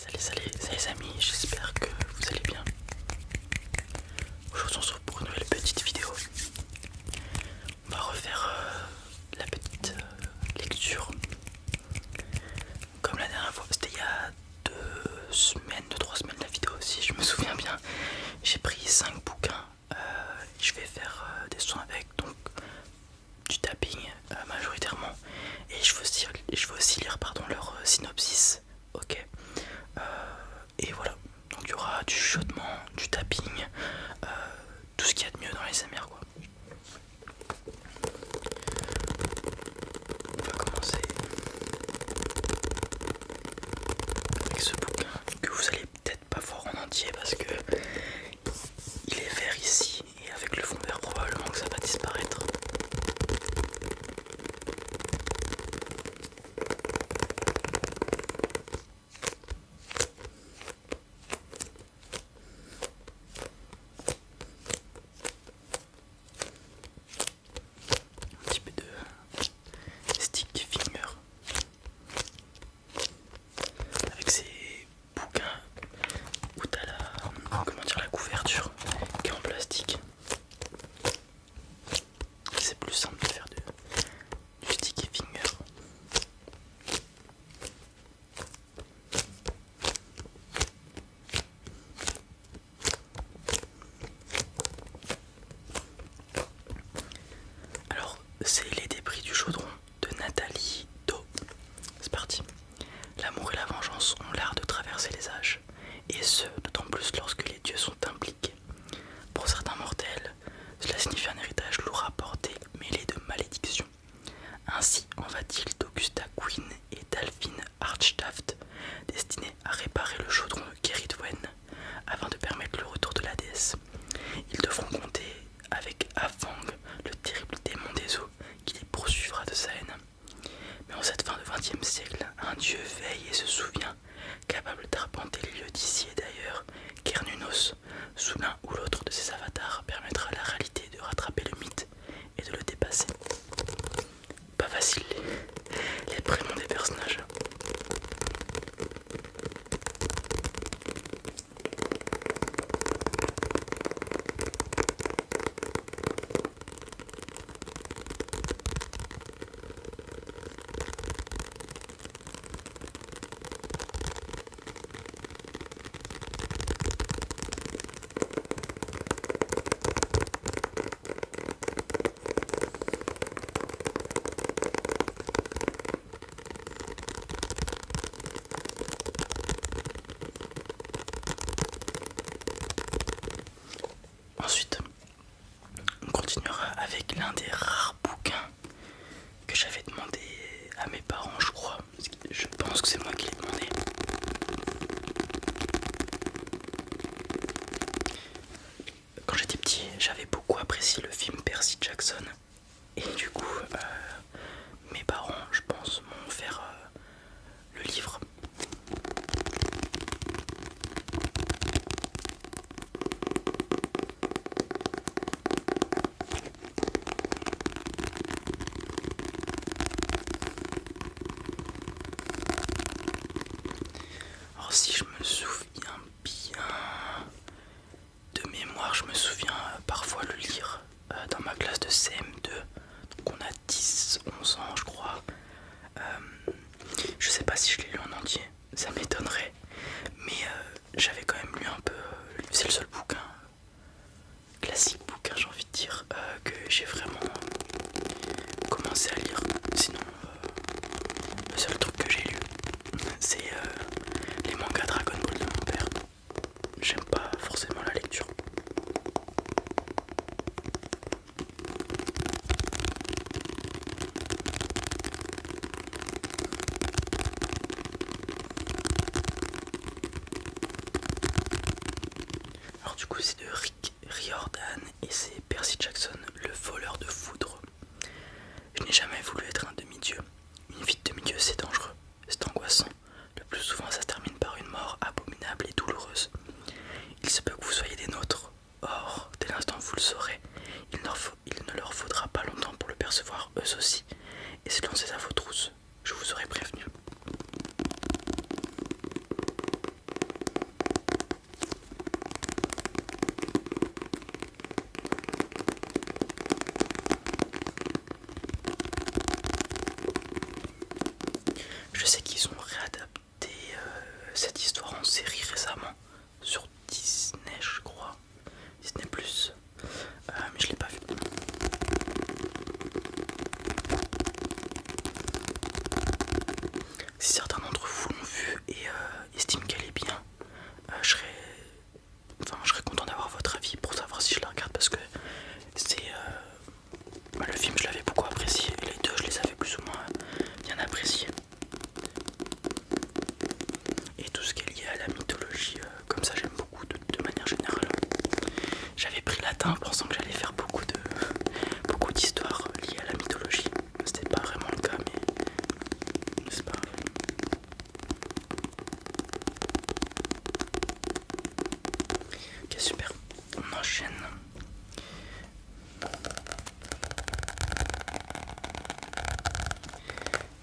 Salut les amis, j'espère que vous allez bien. Aujourd'hui on se retrouve pour une nouvelle petite vidéo. On va refaire la petite lecture. Comme la dernière fois, c'était il y a 2 3 semaines la vidéo, si je me souviens bien. J'ai pris 5 bouquins et je vais faire des sons avec, donc du tapping majoritairement. Et je veux aussi lire leur synopsis. Ok. Et voilà, donc il y aura du chuchotement, du tapping, tout ce qu'il y a de mieux dans les ASMR quoi. On va commencer avec ce bouquin que vous allez peut-être pas voir en entier parce que il est vert ici et avec le fond vert probablement que ça va disparaître. Un petit peu de stick finger avec ces bouquins où t'as la couverture qui est en plastique. C'est plus simple de faire du sticky finger. Alors, c'est Les débris du chaudron de Nathalie Do. C'est parti. L'amour et la vengeance ont l'art de traverser les âges, et ce, d'autant plus lorsque les dieux sont impliqués. Pour certains mortels, cela signifie un héritage lourd à porter, mêlé de malédictions. Ainsi en va-t-il d'Augusta Quinn et d'Alfine Archtaft, destinés à réparer le chaudron de Keridwen afin de permettre le retour de la déesse. Ils devront compter avec Afang, le terrible démon des eaux, qui les poursuivra de sa haine. Mais en cette fin de XXe siècle, un dieu veille et se souvient, capable d'arpenter les lieux d'ici et d'ailleurs. Kernunos, sous l'un ou l'autre de ses avatars, permettra à la réalité de rattraper le mythe et de le dépasser. Pas facile les prénoms des personnages. Ensuite, on continuera avec l'un des rares bouquins que j'avais demandé à mes parents, je crois. Je pense que c'est moi qui l'ai demandé. Quand j'étais petit, j'avais beaucoup apprécié le film Percy Jackson. Et du coup, mes parents, je pense, m'ont offert le livre. Alors si je me souviens bien de mémoire, je me souviens parfois le lire dans ma classe de CM2. Donc on a 10-11 ans je crois. Je sais pas si je l'ai lu en entier, ça m'étonnerait. Mais j'avais quand même lu un peu. C'est le seul bouquin, classique bouquin j'ai envie de dire, que j'ai vraiment commencé à lire. Sinon le seul truc que j'ai lu c'est les mangas Dragon Ball de mon père. J'aime pas forcément la lecture. Alors du coup c'est de Rick Riordan et c'est Percy Jackson, le voleur de foudre. Je n'ai jamais voulu être un demi-dieu. Une vie de demi-dieu c'est dangereux, c'est angoissant. Le plus souvent ça se termine par une mort abominable et douloureuse. Il se peut que vous soyez des nôtres. Or, dès l'instant où vous le saurez, il ne leur faudra pas longtemps pour le percevoir eux aussi et se lancer à vos trousses. Je vous aurais prévenu. enchaîne.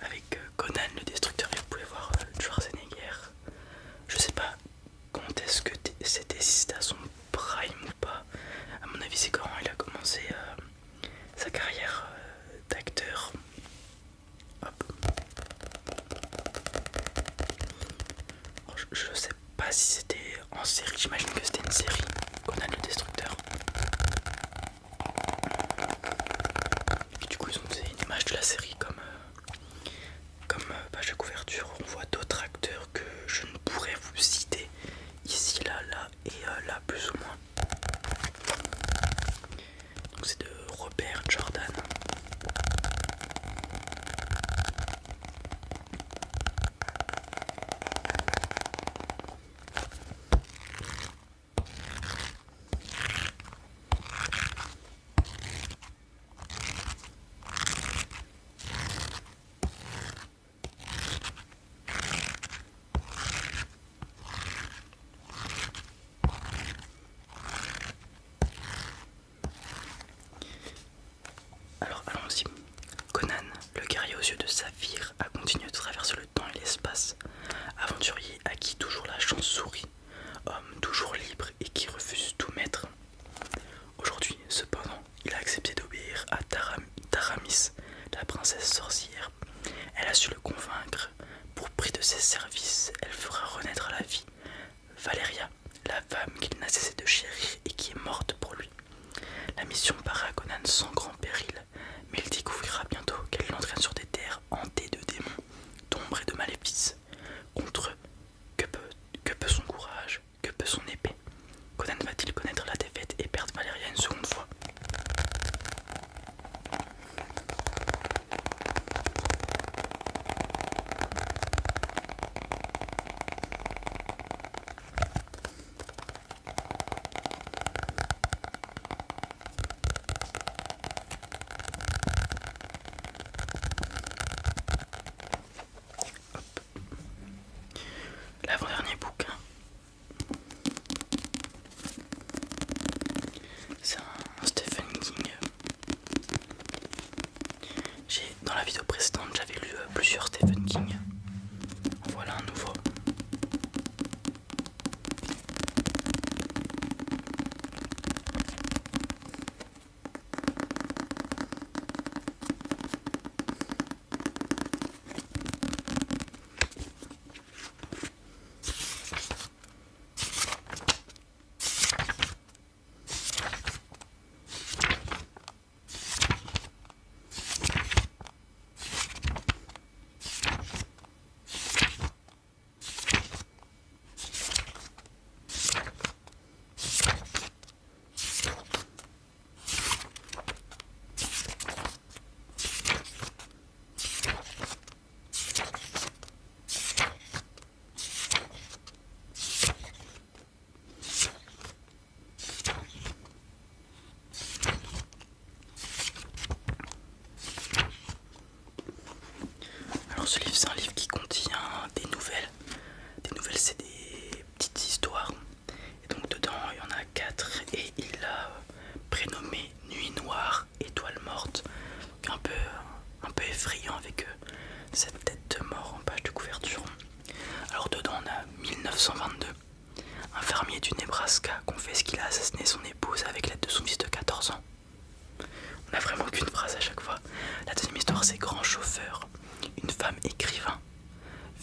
Avec Conan le Destructeur, et vous pouvez voir Schwarzenegger. Je sais pas quand est-ce que c'était, si c'était à son prime ou pas. À mon avis, c'est quand il a commencé sa carrière d'acteur. Hop. Oh, je sais pas si c'était en série, j'imagine que c'était une série, Conan le Destructeur. Et du coup, ils ont fait une image de la série comme page de couverture. On voit d'autres acteurs que je ne pourrais vous citer ici, là, là et là, plus ou moins. Donc c'est de Robert Jordan. Alors allons-y. Conan, le guerrier aux yeux de saphir, a continué de traverser le temps et l'espace. Aventurier à qui toujours la chance sourit, homme toujours libre et qui refuse tout maître. Aujourd'hui, cependant, il a accepté d'obéir à Taramis, la princesse sorcière. Elle a su le convaincre. Pour prix de ses services, elle fera renaître à la vie Valeria, la femme qu'il n'a cessé de chérir et qui est morte pour lui. La mission paraît à Conan sans grand péril, mais il découvrira bientôt qu'elle l'entraîne sur des terres hantées de démons, d'ombres et de maléfices. Contre eux, que peut son courage, que peut son épée? Conan va-t-il connaître la défaite et perdre Valeria une seconde fois? L'avant-dernier bouquin, c'est un Stephen King. Dans la vidéo précédente, j'avais lu plusieurs Stephen King. Voilà un nouveau. Alors ce livre, c'est un livre qui contient des nouvelles. Des nouvelles, c'est des petites histoires. Et donc dedans, il y en a 4 et il l'a prénommé Nuit Noire, Étoile Morte. Un peu effrayant avec cette tête de mort en page de couverture. Alors dedans, on a 1922. Un fermier du Nebraska confesse qu'il a assassiné son épouse avec l'aide de son fils de 14 ans. On n'a vraiment qu'une phrase à chaque fois. La deuxième histoire, c'est Grand Chauffeur. Une femme écrivain,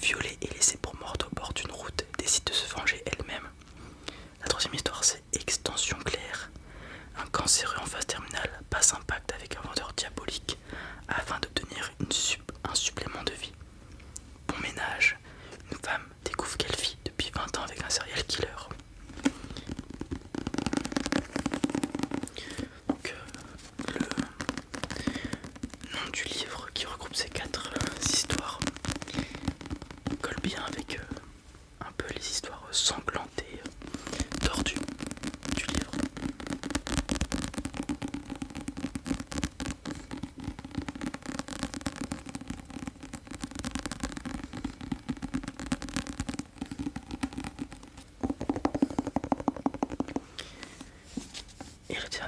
violée et laissée pour morte au bord d'une route, décide de se venger elle-même. La troisième histoire, c'est Extension Claire. Un cancéreux en phase terminale passe un pacte avec un vendeur diabolique afin d'obtenir un supplément de vie. Bon ménage, une femme découvre qu'elle vit depuis 20 ans avec un serial killer. Donc le nom du livre qui regroupe ces 4 histoires colle bien avec un peu les histoires sanglantes et tordues du livre.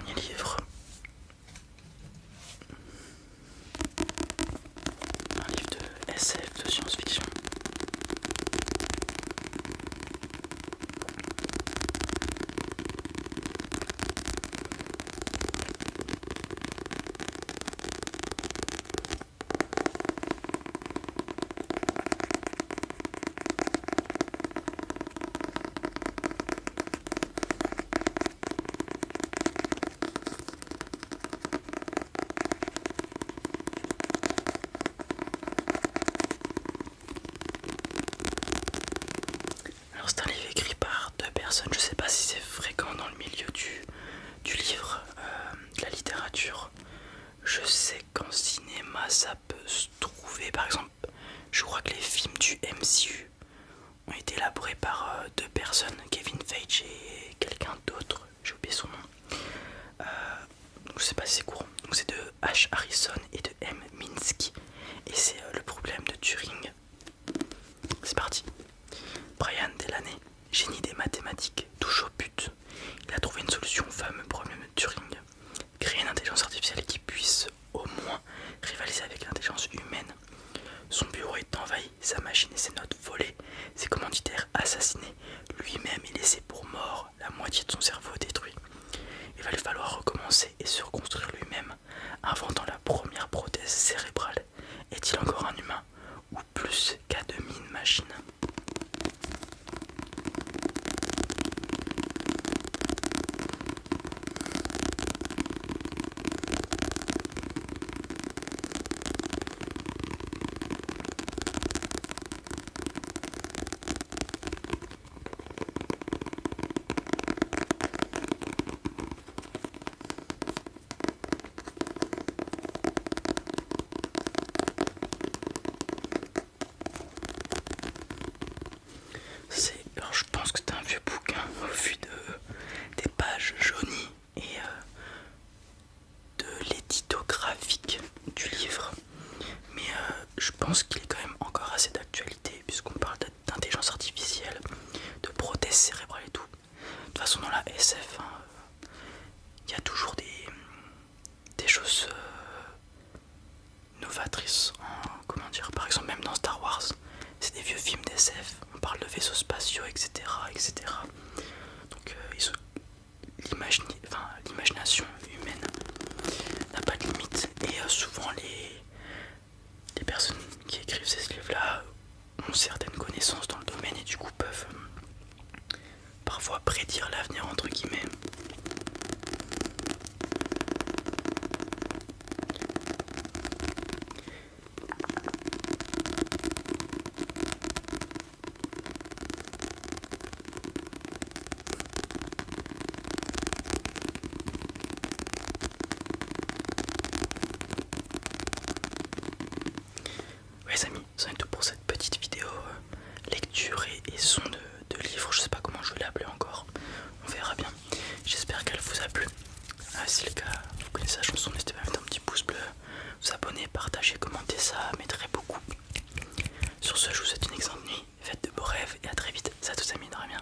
dernier livre. Un livre de SF, de science-fiction. Alors c'est un livre écrit par deux personnes, je sais pas si c'est fréquent dans le milieu du livre, de la littérature. Je sais qu'en cinéma ça peut se trouver, par exemple, je crois que les films du MCU ont été élaborés par deux personnes, Kevin Feige et quelqu'un d'autre, j'ai oublié son nom. Donc je sais pas si c'est courant. Donc c'est de H. Harrison et de M. Minsky. Et c'est le problème de Turing. C'est parti. Brian Delaney, génie des mathématiques, touche au but. Il a trouvé une solution au fameux problème de Turing. Créer une intelligence artificielle qui puisse au moins rivaliser avec l'intelligence humaine. Son bureau est envahi, sa machine et ses notes volées, ses commanditaires assassinés, lui-même est laissé pour mort, la moitié de son cerveau détruit. Il va lui falloir recommencer et se reconstruire lui-même, inventant la première prothèse cérébrale. Est-il encore un humain ou plus qu'à demi une machine ? Alors je pense que c'est un vieux bouquin au vu des pages jaunies et de l'édito graphique du livre. Mais je pense qu'il est quand même encore assez d'actualité puisqu'on parle d'intelligence artificielle, de prothèses cérébrales et tout. De toute façon dans la SF, il y a toujours des choses novatrices. Comment dire, par exemple même dans Star Wars, c'est des vieux films d'SF, on parle de vaisseaux spatiaux, etc. etc. Donc l'imagination humaine n'a pas de limite et souvent les personnes qui écrivent ces livres-là ont certaines connaissances dans le domaine et du coup peuvent parfois prédire l'avenir entre guillemets. Ouais les amis, c'en est tout pour cette petite vidéo lecture et son de livre, je sais pas comment je vais l'appeler encore, on verra bien. J'espère qu'elle vous a plu. Si c'est le cas, vous connaissez la chanson, n'hésitez pas à mettre un petit pouce bleu, vous abonner, partager, commenter, ça m'aiderait beaucoup. Sur ce, je vous souhaite une excellente nuit, faites de beaux rêves et à très vite. Ça tous amis, de rien.